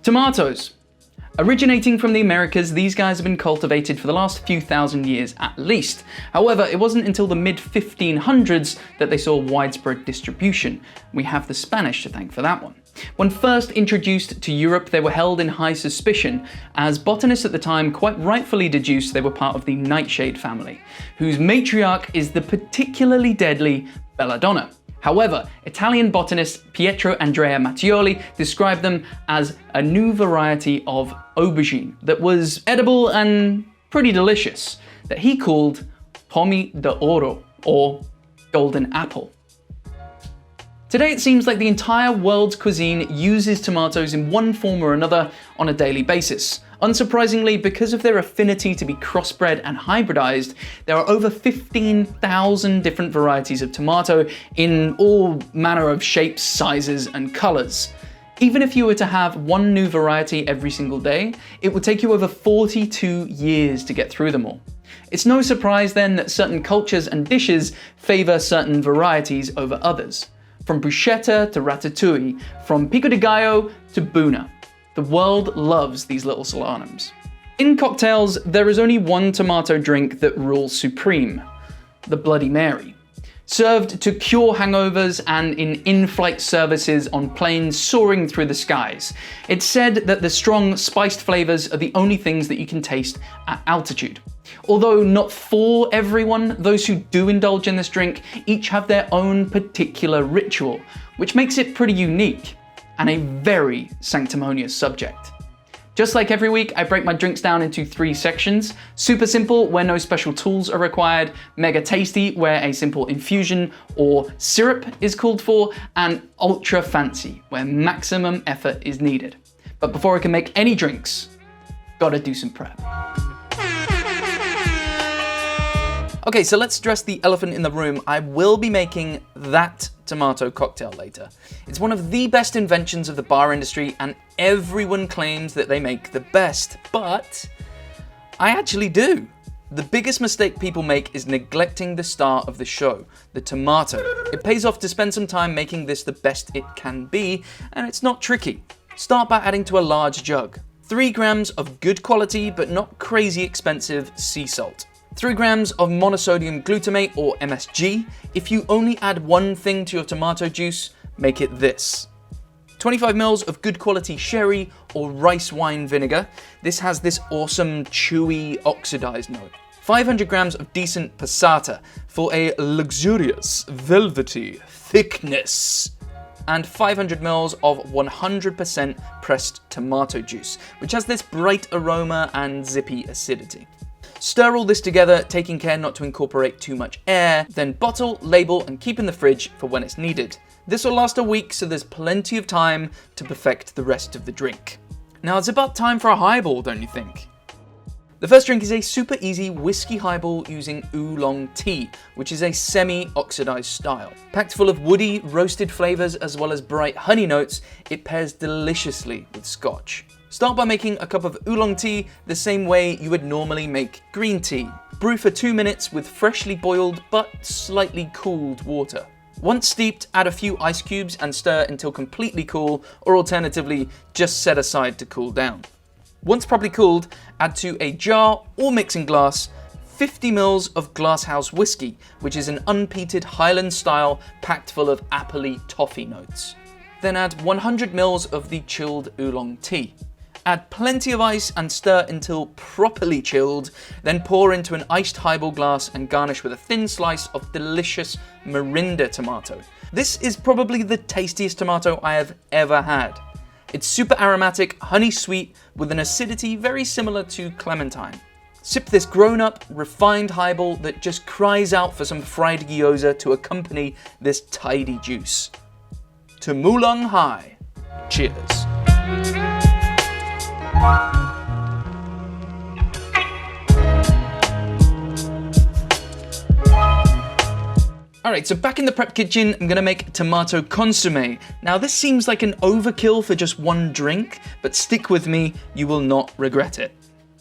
Tomatoes. Originating from the Americas, these guys have been cultivated for the last few thousand years at least. However, it wasn't until the mid-1500s that they saw widespread distribution. We have the Spanish to thank for that one. When first introduced to Europe, they were held in high suspicion, as botanists at the time quite rightfully deduced they were part of the nightshade family, whose matriarch is the particularly deadly belladonna. However, Italian botanist Pietro Andrea Mattioli described them as a new variety of aubergine that was edible and pretty delicious, that he called pomi d'oro, or golden apple. Today it seems like the entire world's cuisine uses tomatoes in one form or another on a daily basis. Unsurprisingly, because of their affinity to be crossbred and hybridized, there are over 15,000 different varieties of tomato in all manner of shapes, sizes, and colors. Even if you were to have one new variety every single day, it would take you over 42 years to get through them all. It's no surprise then that certain cultures and dishes favor certain varieties over others. From bruschetta to ratatouille, from pico de gallo to buna. The world loves these little salami's. In cocktails, there is only one tomato drink that rules supreme, the Bloody Mary. Served to cure hangovers and in in-flight services on planes soaring through the skies. It's said that the strong, spiced flavors are the only things that you can taste at altitude. Although not for everyone, those who do indulge in this drink each have their own particular ritual, which makes it pretty unique and a very sanctimonious subject. Just like every week, I break my drinks down into 3 sections. Super simple, where no special tools are required. Mega tasty, where a simple infusion or syrup is called for. And ultra fancy, where maximum effort is needed. But before I can make any drinks, gotta do some prep. Okay, so let's address the elephant in the room. I will be making that tomato cocktail later. It's one of the best inventions of the bar industry, and everyone claims that they make the best, but I actually do. The biggest mistake people make is neglecting the star of the show, the tomato. It pays off to spend some time making this the best it can be, and it's not tricky. Start by adding to a large jug 3 grams of good quality but not crazy expensive sea salt. 3 grams of monosodium glutamate, or MSG. If you only add one thing to your tomato juice, make it this. 25 mils of good quality sherry or rice wine vinegar. This has this awesome, chewy, oxidized note. 500 grams of decent passata for a luxurious, velvety thickness. And 500 mils of 100% pressed tomato juice, which has this bright aroma and zippy acidity. Stir all this together, taking care not to incorporate too much air, then bottle, label, and keep in the fridge for when it's needed. This will last a week, so there's plenty of time to perfect the rest of the drink. Now it's about time for a highball, don't you think? The first drink is a super easy whiskey highball using oolong tea, which is a semi-oxidized style. Packed full of woody, roasted flavors as well as bright honey notes, it pairs deliciously with scotch. Start by making a cup of oolong tea the same way you would normally make green tea. Brew for 2 minutes with freshly boiled but slightly cooled water. Once steeped, add a few ice cubes and stir until completely cool, or alternatively, just set aside to cool down. Once properly cooled, add to a jar or mixing glass 50 mils of glasshouse whiskey, which is an unpeated Highland style packed full of appley toffee notes. Then add 100 mils of the chilled oolong tea. Add plenty of ice and stir until properly chilled, then pour into an iced highball glass and garnish with a thin slice of delicious Mirinda tomato. This is probably the tastiest tomato I have ever had. It's super aromatic, honey sweet, with an acidity very similar to clementine. Sip this grown-up, refined highball that just cries out for some fried gyoza to accompany this tidy juice. Tomoolong Hai. Cheers. Alright, so back in the prep kitchen, I'm gonna make tomato consomme. Now this seems like an overkill for just one drink, but stick with me, you will not regret it.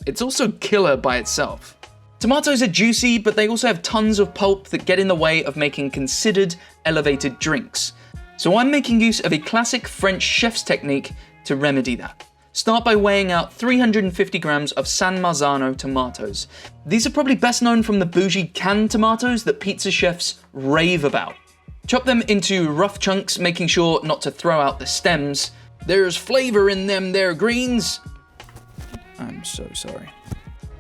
It's also killer by itself. Tomatoes are juicy, but they also have tons of pulp that get in the way of making considered elevated drinks. So I'm making use of a classic French chef's technique to remedy that. Start by weighing out 350 grams of San Marzano tomatoes. These are probably best known from the bougie canned tomatoes that pizza chefs rave about. Chop them into rough chunks, making sure not to throw out the stems. There's flavor in them there greens. I'm so sorry.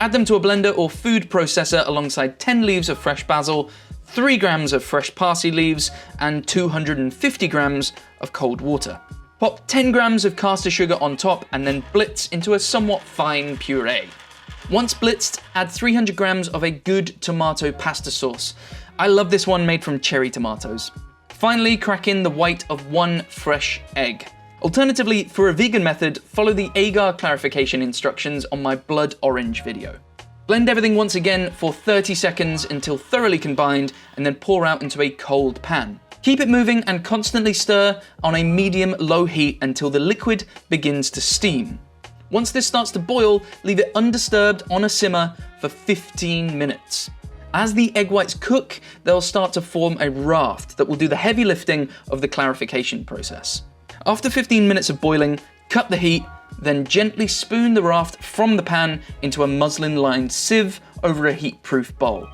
Add them to a blender or food processor alongside 10 leaves of fresh basil, 3 grams of fresh parsley leaves, and 250 grams of cold water. Pop 10 grams of caster sugar on top and then blitz into a somewhat fine puree. Once blitzed, add 300 grams of a good tomato pasta sauce. I love this one made from cherry tomatoes. Finally, crack in the white of 1 fresh egg. Alternatively, for a vegan method, follow the agar clarification instructions on my blood orange video. Blend everything once again for 30 seconds until thoroughly combined and then pour out into a cold pan. Keep it moving and constantly stir on a medium-low heat until the liquid begins to steam. Once this starts to boil, leave it undisturbed on a simmer for 15 minutes. As the egg whites cook, they'll start to form a raft that will do the heavy lifting of the clarification process. After 15 minutes of boiling, cut the heat, then gently spoon the raft from the pan into a muslin-lined sieve over a heat-proof bowl.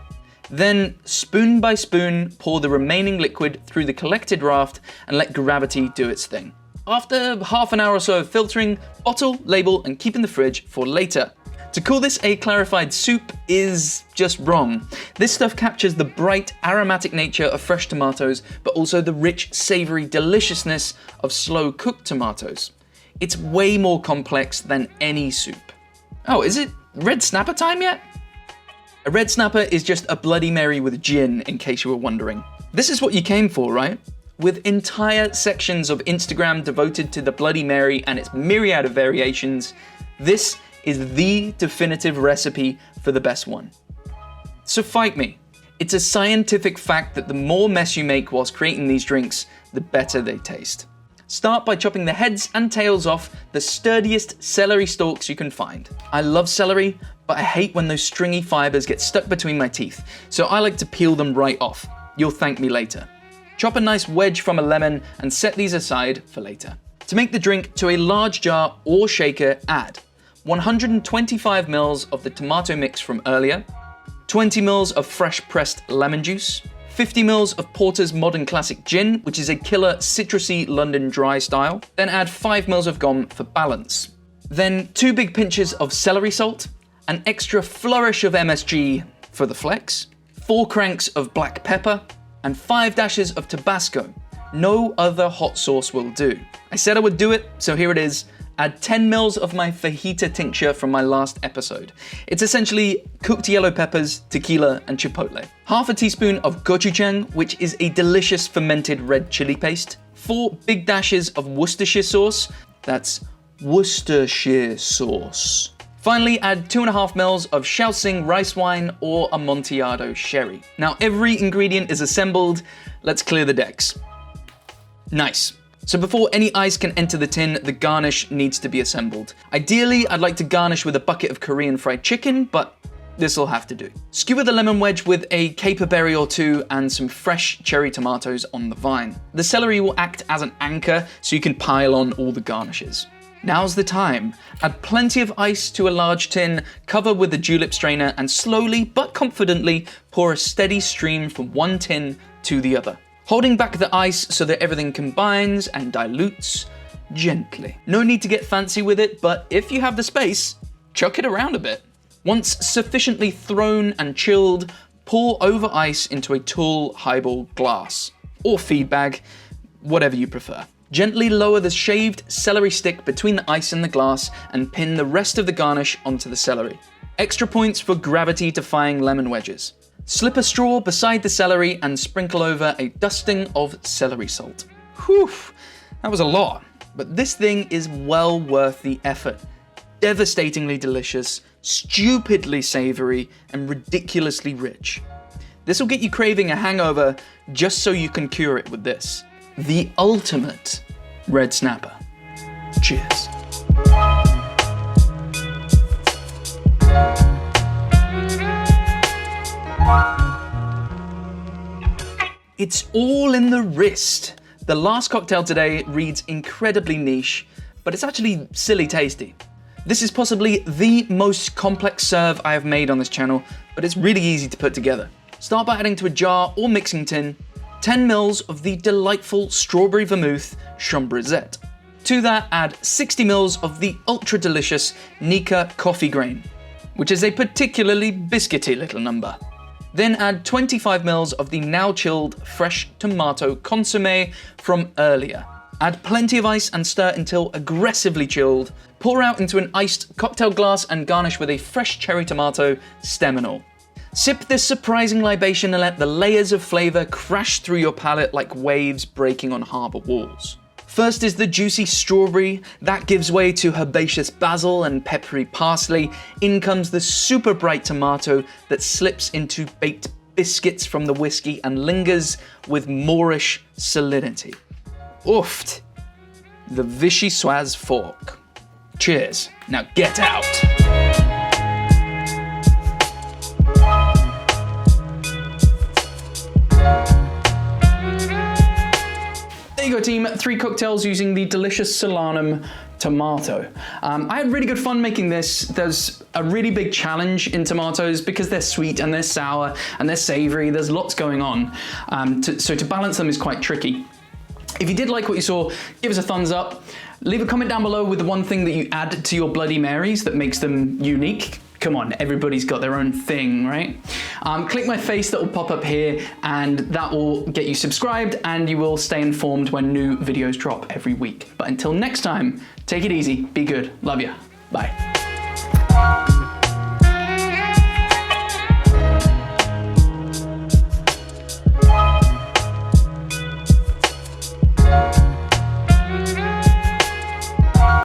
Then, spoon by spoon, pour the remaining liquid through the collected raft and let gravity do its thing. After half an hour or so of filtering, bottle, label, and keep in the fridge for later. To call this a clarified soup is just wrong. This stuff captures the bright, aromatic nature of fresh tomatoes, but also the rich, savory deliciousness of slow-cooked tomatoes. It's way more complex than any soup. Oh, is it red snapper time yet? A red snapper is just a Bloody Mary with gin, in case you were wondering. This is what you came for, right? With entire sections of Instagram devoted to the Bloody Mary and its myriad of variations, this is the definitive recipe for the best one. So fight me. It's a scientific fact that the more mess you make whilst creating these drinks, the better they taste. Start by chopping the heads and tails off the sturdiest celery stalks you can find. I love celery, but I hate when those stringy fibers get stuck between my teeth, so I like to peel them right off. You'll thank me later. Chop a nice wedge from a lemon and set these aside for later. To make the drink, to a large jar or shaker, add 125 ml of the tomato mix from earlier, 20 ml of fresh pressed lemon juice, 50 ml of Porter's Modern Classic Gin, which is a killer citrusy London dry style. Then add 5 ml of Gomm for balance. Then 2 big pinches of celery salt, an extra flourish of MSG for the flex, 4 cranks of black pepper, and 5 dashes of Tabasco. No other hot sauce will do. I said I would do it, so here it is. Add 10 ml of my fajita tincture from my last episode. It's essentially cooked yellow peppers, tequila, and chipotle. Half a teaspoon of gochujang, which is a delicious fermented red chili paste. 4 big dashes of Worcestershire sauce. That's Worcestershire sauce. Finally, add 2.5 ml of Shaoxing rice wine or Amontillado sherry. Now every ingredient is assembled. Let's clear the decks. Nice. So before any ice can enter the tin, the garnish needs to be assembled. Ideally, I'd like to garnish with a bucket of Korean fried chicken, but this'll have to do. Skewer the lemon wedge with a caper berry or 2 and some fresh cherry tomatoes on the vine. The celery will act as an anchor so you can pile on all the garnishes. Now's the time. Add plenty of ice to a large tin, cover with a julep strainer, and slowly but confidently pour a steady stream from one tin to the other, holding back the ice so that everything combines and dilutes gently. No need to get fancy with it, but if you have the space, chuck it around a bit. Once sufficiently thrown and chilled, pour over ice into a tall highball glass, or feed bag, whatever you prefer. Gently lower the shaved celery stick between the ice and the glass and pin the rest of the garnish onto the celery. Extra points for gravity-defying lemon wedges. Slip a straw beside the celery and sprinkle over a dusting of celery salt. Whew, that was a lot, but this thing is well worth the effort. Devastatingly delicious, stupidly savory, and ridiculously rich. This will get you craving a hangover just so you can cure it with this. The ultimate red snapper. Cheers. It's all in the wrist. The last cocktail today reads incredibly niche, but it's actually silly tasty. This is possibly the most complex serve I have made on this channel, but it's really easy to put together. Start by adding to a jar or mixing tin 10 ml of the delightful strawberry vermouth Chambrosette. To that, add 60 ml of the ultra delicious Nika coffee grain, which is a particularly biscuity little number. Then add 25 ml of the now chilled fresh tomato consomme from earlier. Add plenty of ice and stir until aggressively chilled. Pour out into an iced cocktail glass and garnish with a fresh cherry tomato, stem and all. Sip this surprising libation and let the layers of flavour crash through your palate like waves breaking on harbour walls. First is the juicy strawberry, that gives way to herbaceous basil and peppery parsley. In comes the super bright tomato that slips into baked biscuits from the whiskey and lingers with Moorish salinity. Oof! The Vichyssoise Fork. Cheers. Now get out! There you go, team. 3 cocktails using the delicious Solanum tomato. I had really good fun making this. There's a really big challenge in tomatoes because they're sweet and they're sour and they're savory. There's lots going on. So to balance them is quite tricky. If you did like what you saw, give us a thumbs up. Leave a comment down below with the one thing that you add to your Bloody Marys that makes them unique. Come on, everybody's got their own thing, right? Click my face that will pop up here and that will get you subscribed and you will stay informed when new videos drop every week. But until next time, take it easy, be good, love ya, bye.